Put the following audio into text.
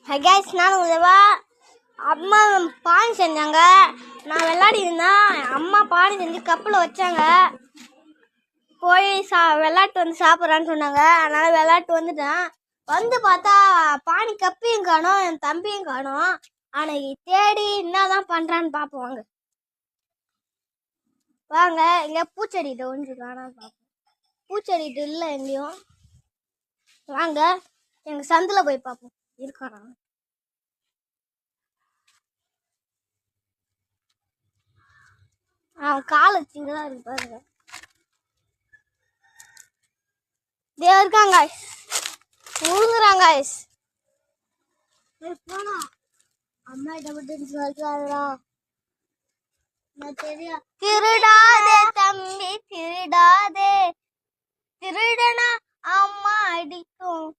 Guys நான் உதவா அம்மா பானி செஞ்சாங்க. நான் விளையாடி இருந்தேன். அம்மா பானி செஞ்சு கப்பில் வச்சாங்க. போய் விளையாட்டு வந்து சாப்பிட்றான்னு சொன்னாங்க. அதனால விளையாட்டு வந்துட்டேன். வந்து பார்த்தா பானி கப்பையும் காணும், என் தம்பியும் காணும். அன்னைக்கு தேடி என்னதான் பண்றான்னு பார்ப்போம். வாங்க வாங்க இங்கே பூச்செடிகிட்ட ஒன்று காணான்னு பார்ப்போம். பூச்செடிகிட்ட இல்லை எங்கேயும். வாங்க எங்கள் சந்தில் போய் பார்ப்போம் இருக்கானா. அவன் காலை இங்கதான் இருக்கு பாருங்க. இருக்காங்க முழுங்குறாங்க. போனா அம்மா கிட்ட சொல்றாரா திருடாதே தம்பி திருடாதே, திருடனா அம்மா அடிக்கும்.